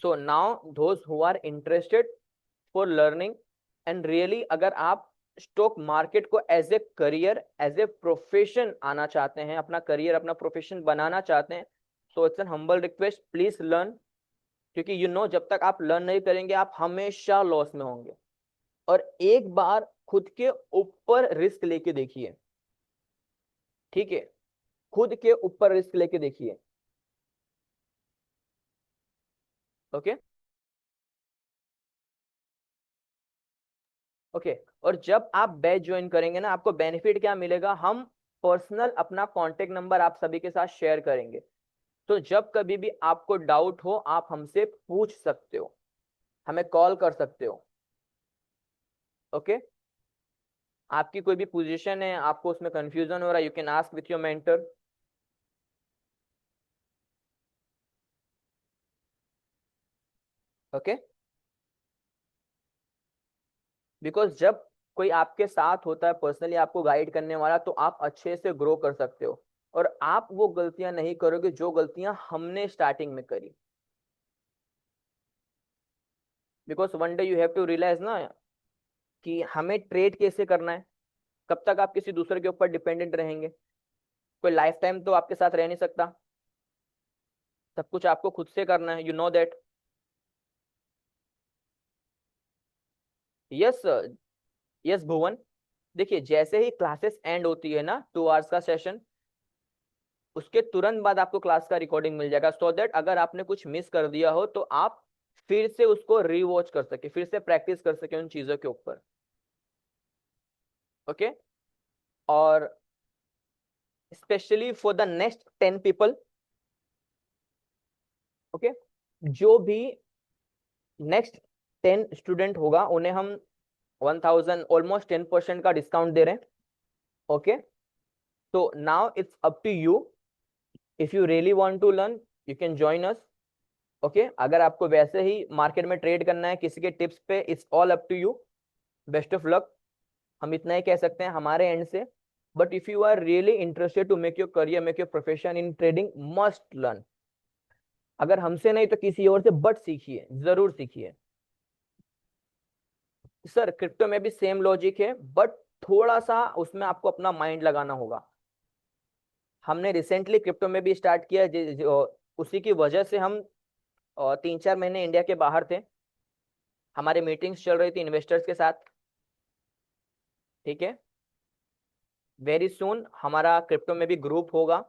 [SPEAKER 1] So now those who are interested for learning and really, अगर आप स्टॉक मार्केट को as a career, as a profession आना चाहते हैं, अपना करियर अपना प्रोफेशन बनाना चाहते हैं, so it's an humble request, please learn. क्योंकि यू नो जब तक आप लर्न नहीं करेंगे आप हमेशा लॉस में होंगे। और एक बार खुद के ऊपर रिस्क लेके देखिए, ठीक है, खुद के ऊपर रिस्क लेके देखिए। ओके। ओके। और जब आप बैच ज्वाइन करेंगे ना, आपको बेनिफिट क्या मिलेगा, हम पर्सनल अपना कांटेक्ट नंबर आप सभी के साथ शेयर करेंगे। तो जब कभी भी आपको डाउट हो आप हमसे पूछ सकते हो, हमें कॉल कर सकते हो। ओके। आपकी कोई भी पोजीशन है, आपको उसमें कंफ्यूजन हो रहा है, you can ask with your mentor. Okay. Because जब कोई आपके साथ होता है पर्सनली आपको गाइड करने वाला, तो आप अच्छे से ग्रो कर सकते हो और आप वो गलतियां नहीं करोगे जो गलतियां हमने स्टार्टिंग में करी। Because one day you have to realise ना कि हमें ट्रेड कैसे करना है। कब तक आप किसी दूसरे के ऊपर डिपेंडेंट रहेंगे, कोई लाइफ टाइम तो आपके साथ रह नहीं सकता। सब कुछ आपको खुद से करना है, you know that. Yes. Yes Bhuvan, देखिए जैसे ही क्लासेस एंड होती है ना, 2 आवर्स का सेशन, उसके तुरंत बाद आपको क्लास का रिकॉर्डिंग मिल जाएगा, सो दैट अगर आपने कुछ मिस कर दिया हो तो आप फिर से उसको रीवॉच कर सके, फिर से प्रैक्टिस कर सके उन चीजों के ऊपर। ओके। और specially for the next 10 people, okay, जो भी नेक्स्ट 10 स्टूडेंट होगा उन्हें हम 1000 ऑलमोस्ट 10% का डिस्काउंट दे रहे हैं। ओके। तो now it's up to you, if you really want to learn you can join us. Okay. अगर आपको वैसे ही मार्केट में ट्रेड करना है किसी के टिप्स पे, it's all up to you. Best of luck, हम इतना ही कह सकते हैं हमारे एंड से। But if you are really interested to make your career, make your profession in trading, must learn. अगर हमसे नहीं तो किसी और से, बट सीखिए, जरूर सीखिए। सर क्रिप्टो में भी सेम लॉजिक है, बट थोड़ा सा उसमें आपको अपना माइंड लगाना होगा। हमने रिसेंटली क्रिप्टो में भी स्टार्ट किया उसी की वजह से हम 3-4 महीने इंडिया के बाहर थे, हमारे मीटिंग्स चल रही थी इन्वेस्टर्स के साथ। ठीक है। वेरी सुन हमारा क्रिप्टो में भी ग्रुप होगा,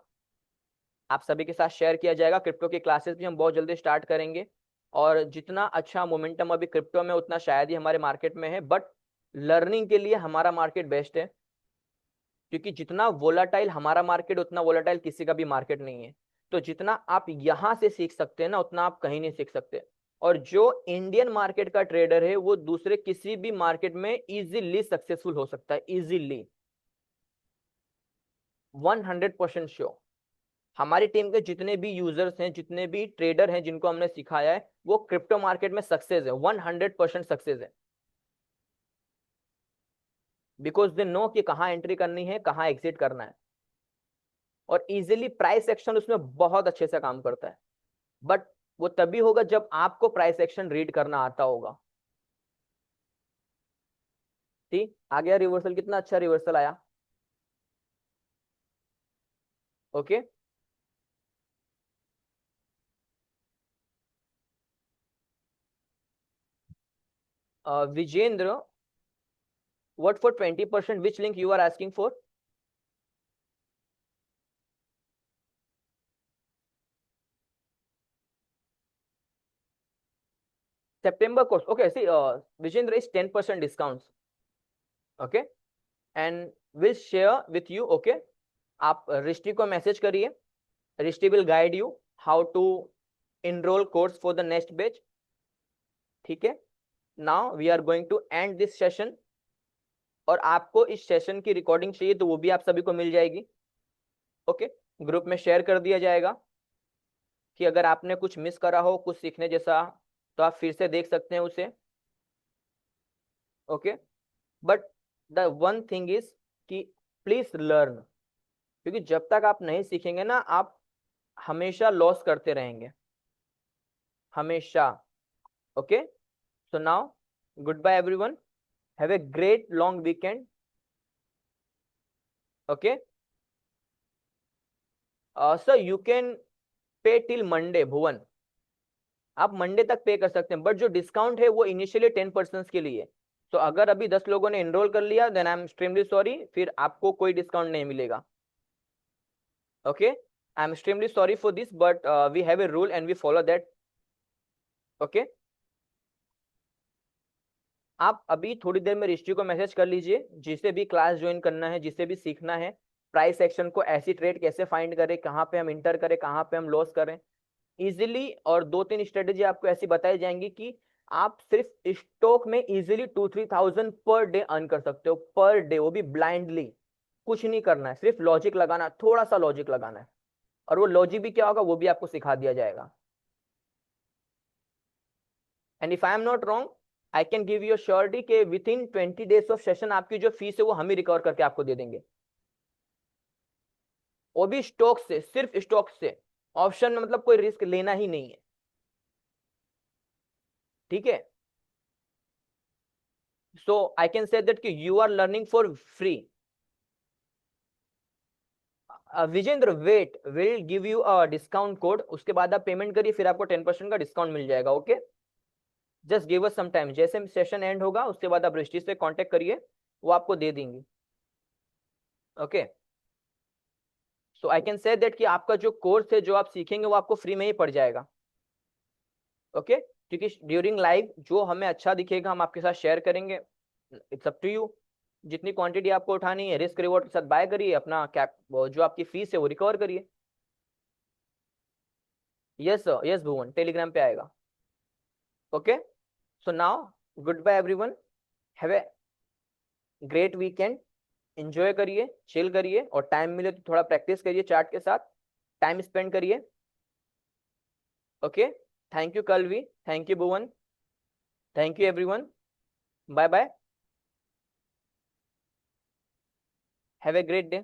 [SPEAKER 1] आप सभी के साथ शेयर किया जाएगा। क्रिप्टो की क्लासेस भी हम बहुत जल्दी स्टार्ट करेंगे। और जितना अच्छा मोमेंटम अभी क्रिप्टो में उतना शायद ही हमारे मार्केट में है, बट लर्निंग के लिए हमारा मार्केट बेस्ट है। क्योंकि जितना वोलाटाइल हमारा मार्केट, उतना वोलाटाइल किसी का भी मार्केट नहीं है। तो जितना आप यहां से सीख सकते हैं ना, उतना आप कहीं नहीं सीख सकते। और जो इंडियन मार्केट का ट्रेडर है वो दूसरे किसी भी मार्केट में इजीली सक्सेसफुल हो सकता है, इजीली, 100% श्योर। हमारी टीम के जितने भी यूजर्स हैं, जितने भी ट्रेडर हैं जिनको हमने सिखाया है, वो क्रिप्टो मार्केट में सक्सेस है, 100% सक्सेस है। बिकॉज दे नो कि कहाँ एंट्री करनी है, कहाँ एग्जिट करना है। और इजीली प्राइस एक्शन उसमें बहुत अच्छे से काम करता है। बट वो तभी होगा जब आपको प्राइस एक्शन रीड करना आता होगा। ठीक, आ गया रिवर्सल, कितना अच्छा रिवर्सल आया। Okay. Vijendra, what for 20%, which link you are asking for? September course. Okay, see, Vijendra is 10% discounts. Okay, and we'll share with you. Okay, आप रिष्टि को मैसेज करिए, Rishti will guide you how to enroll course for the next batch. ठीक है, now we are going to end this session, और आपको इस session की recording चाहिए तो वो भी आप सभी को मिल जाएगी। ओके, ग्रुप में शेयर कर दिया जाएगा कि अगर आपने कुछ मिस करा हो कुछ सीखने जैसा तो आप फिर से देख सकते हैं उसे। Okay, but the one thing is कि प्लीज लर्न, क्योंकि जब तक आप नहीं सीखेंगे ना आप हमेशा लॉस करते रहेंगे, हमेशा। Okay, so now goodbye everyone, have a great long weekend. Okay, sir you can pay till Monday, Bhuvan, आप मंडे तक पे कर सकते हैं, बट जो डिस्काउंट है वो इनिशियली 10% के लिए। तो अगर अभी 10 लोगों ने एनरोल कर लिया then I am extremely sorry, फिर आपको कोई डिस्काउंट नहीं मिलेगा। Okay, I am extremely sorry for this, but we have a rule and we follow that. Okay, आप अभी थोड़ी देर में रिश्ती को मैसेज कर लीजिए, जिसे भी क्लास ज्वाइन करना है, जिसे भी सीखना है प्राइस सेक्शन को, ऐसी ट्रेड कैसे फाइंड करें, कहाँ पे हम इंटर करें, कहाँ पे हम लॉस करें इजीली। और 2-3 स्ट्रेटेजी आपको ऐसी बताई जाएंगी कि आप सिर्फ स्टॉक में easily 2-3 thousand per day earn कर सकते हो, पर डे, वो भी ब्लाइंडली। कुछ नहीं करना है, सिर्फ लॉजिक लगाना, थोड़ा सा लॉजिक लगाना है, और वो लॉजिक भी क्या होगा वो भी आपको सिखा दिया जाएगा। And if I am not wrong I can give you surety के within 20 days of session आपकी जो फीस है वो हम ही रिकवर करके आपको दे देंगे, वो भी स्टॉक से, सिर्फ स्टॉक से। ऑप्शन में मतलब कोई रिस्क लेना ही नहीं है, ठीक है। So I can say that कि you are learning for free. Vijendra wait, will give you a discount code, उसके बाद आप पेमेंट करिए, फिर आपको 10% का डिस्काउंट मिल जाएगा। Okay, just give us some time, जैसे सेशन एंड होगा उसके बाद आप रजिस्ट्री से कांटेक्ट करिए, वो आपको दे देंगे। Okay, so I can say that कि आपका जो कोर्स है जो आप सीखेंगे वो आपको फ्री में ही पड़ जाएगा। ओके, क्योंकि ड्यूरिंग लाइव जो हमें अच्छा दिखेगा हम आपके साथ शेयर करेंगे, इट्स अप टू यू। जितनी क्वांटिटी आपको उठानी है रिस्क रिवॉर्ड के साथ बाय करिए, अपना कैप जो आपकी फीस है वो रिकवर करिए। Yes sir, yes Bhuvan, Telegram पे आएगा। Okay, so now good bye everyone, have a great weekend, enjoy करिए, चिल करिए, और टाइम मिले तो थोड़ा प्रैक्टिस करिए चार्ट के साथ, टाइम स्पेंड करिए। Okay, thank you Kalvi, thank you Bhuvan, thank you everyone, bye bye, have a great day.